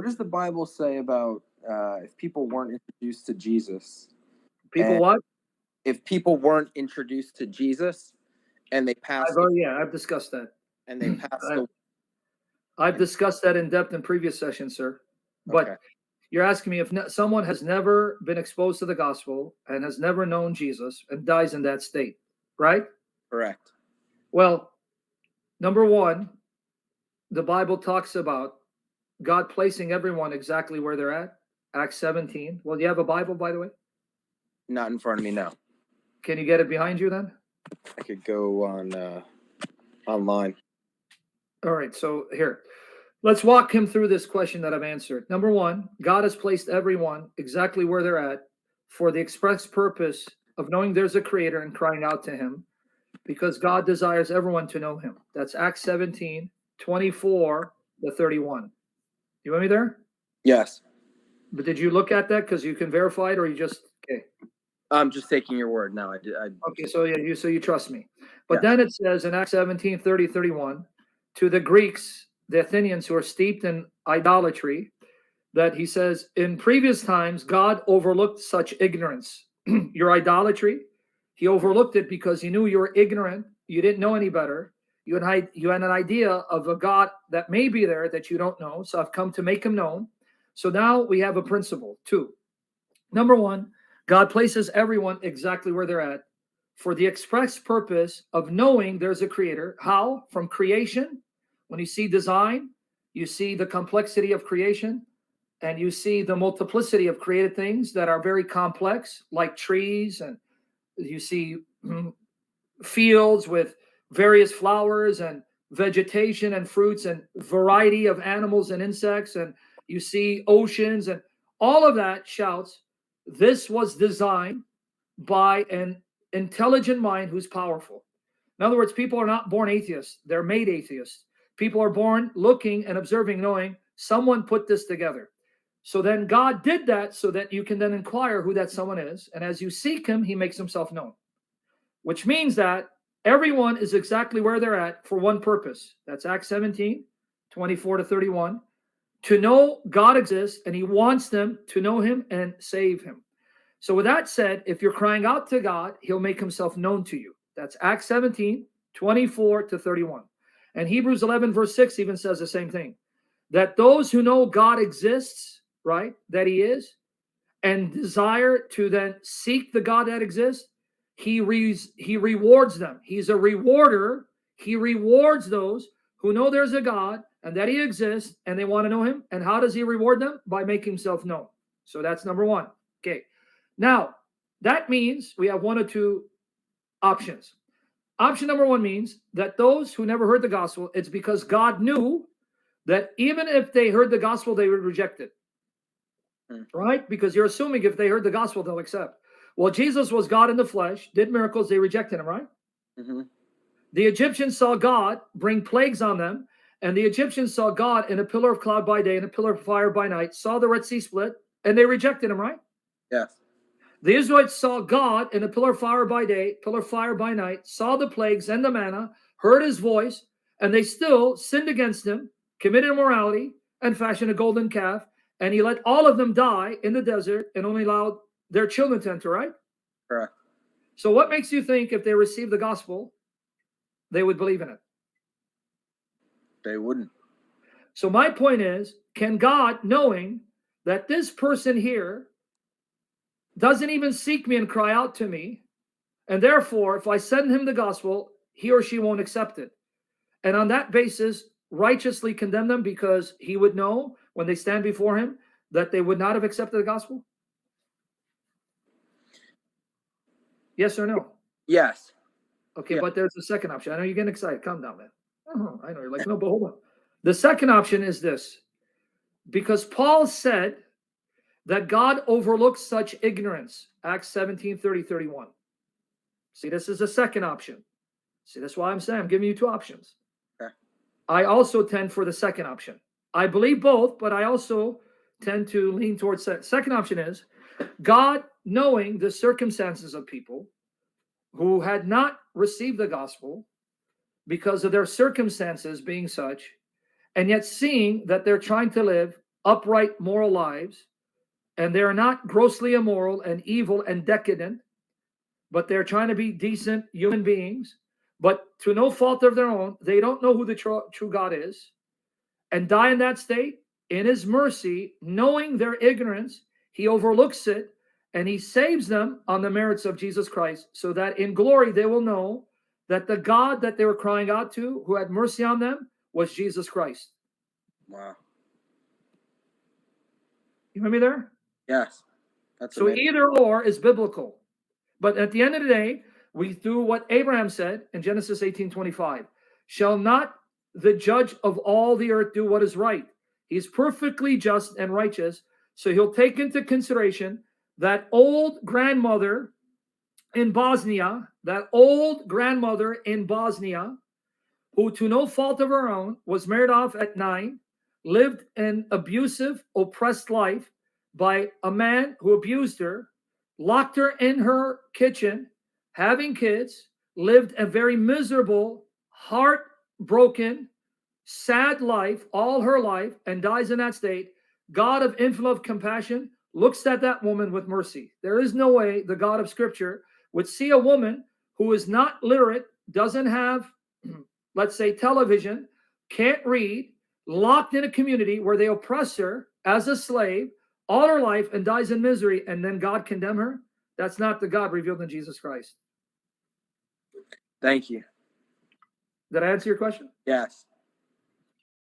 does the Bible say about if people weren't introduced to Jesus? People what? If people weren't introduced to Jesus and they passed, I've discussed that. And they passed away. I've discussed that in depth in previous sessions, sir. But okay. You're asking me if someone has never been exposed to the gospel and has never known Jesus and dies in that state, right? Correct. Well, number one, the Bible talks about God placing everyone exactly where they're at. Acts 17. Well, do you have a Bible, by the way? Not in front of me, no. Can you get it behind you then? I could go on online. All right, so here. Let's walk him through this question that I've answered. Number one, God has placed everyone exactly where they're at for the express purpose of knowing there's a creator and crying out to him, because God desires everyone to know him. That's Acts 17, 24 to 31. You want me there? Yes. But did you look at that because you can verify it, or you just okay? I'm just taking your word now. Okay, so yeah, you trust me. But then it says in Acts 17, 30, 31, to the Greeks, the Athenians who are steeped in idolatry, that he says, in previous times, God overlooked such ignorance. Your idolatry, he overlooked it because he knew you were ignorant. You didn't know any better. You had an idea of a God that may be there that you don't know. So I've come to make him known. So now we have a principle. Two, number one, God places everyone exactly where they're at for the express purpose of knowing there's a creator. How? From creation. When you see design, you see the complexity of creation, and you see the multiplicity of created things that are very complex, like trees, and you see fields with various flowers and vegetation and fruits and variety of animals and insects, and you see oceans, and all of that shouts, this was designed by an intelligent mind who's powerful. In other words, people are not born atheists, they're made atheists. People are born looking and observing, knowing someone put this together. So then God did that so that you can then inquire who that someone is. And as you seek him, he makes himself known, which means that everyone is exactly where they're at for one purpose. That's Acts 17, 24 to 31. To know God exists, and he wants them to know him and save him. So with that said, if you're crying out to God, he'll make himself known to you. That's Acts 17, 24 to 31. And Hebrews 11, verse 6 even says the same thing, that those who know God exists, right, that he is, and desire to then seek the God that exists, he rewards them. He's a rewarder. He rewards those who know there's a God and that he exists and they want to know him. And how does he reward them? By making himself known. So that's number one. Okay. Now, that means we have one or two options. Option number one means that those who never heard the gospel, it's because God knew that even if they heard the gospel, they would reject it. Right? Because you're assuming if they heard the gospel, they'll accept. Well, Jesus was God in the flesh, did miracles, they rejected him, right? Mm-hmm. The Egyptians saw God bring plagues on them, and the Egyptians saw God in a pillar of cloud by day and a pillar of fire by night, saw the Red Sea split, and they rejected him, right? Yes. The Israelites saw God in a pillar of fire by day, pillar of fire by night, saw the plagues and the manna, heard his voice, and they still sinned against him, committed immorality, and fashioned a golden calf, and he let all of them die in the desert and only allowed their children to enter, right? Correct. So what makes you think if they received the gospel, they would believe in it? They wouldn't. So my point is, can God, knowing that this person here doesn't even seek me and cry out to me, and therefore, if I send him the gospel, he or she won't accept it, and on that basis, righteously condemn them because he would know when they stand before him that they would not have accepted the gospel? Yes or no? Yes. Okay, yeah. But there's a second option. I know you're getting excited. Calm down, man. I know you're like, no, but hold on. The second option is this. Because Paul said that God overlooks such ignorance. Acts 17, 30, 31. See, this is the second option. See, that's why I'm saying I'm giving you two options. Okay. I also tend for the second option. I believe both, but I also tend to lean towards that. Second option is God, knowing the circumstances of people who had not received the gospel because of their circumstances being such, and yet seeing that they're trying to live upright, moral lives, and they're not grossly immoral and evil and decadent, but they're trying to be decent human beings, but to no fault of their own, they don't know who the true God is, and die in that state, in his mercy, knowing their ignorance, he overlooks it, and he saves them on the merits of Jesus Christ, so that in glory they will know that the God that they were crying out to, who had mercy on them, was Jesus Christ. Wow. You hear me there? Yes. That's so amazing. either or is biblical. But at the end of the day, we do what Abraham said in Genesis 18:25. Shall not the judge of all the earth do what is right? He's perfectly just and righteous. So he'll take into consideration that old grandmother in Bosnia, who to no fault of her own was married off at 9, lived an abusive, oppressed life by a man who abused her, locked her in her kitchen, having kids, lived a very miserable, heartbroken, sad life all her life, and dies in that state. God of infinite compassion looks at that woman with mercy. There is no way the God of Scripture would see a woman who is not literate, doesn't have, let's say, television, can't read, locked in a community where they oppress her as a slave all her life and dies in misery, and then God condemn her. That's not the God revealed in Jesus Christ. Thank you. Did I answer your question? Yes.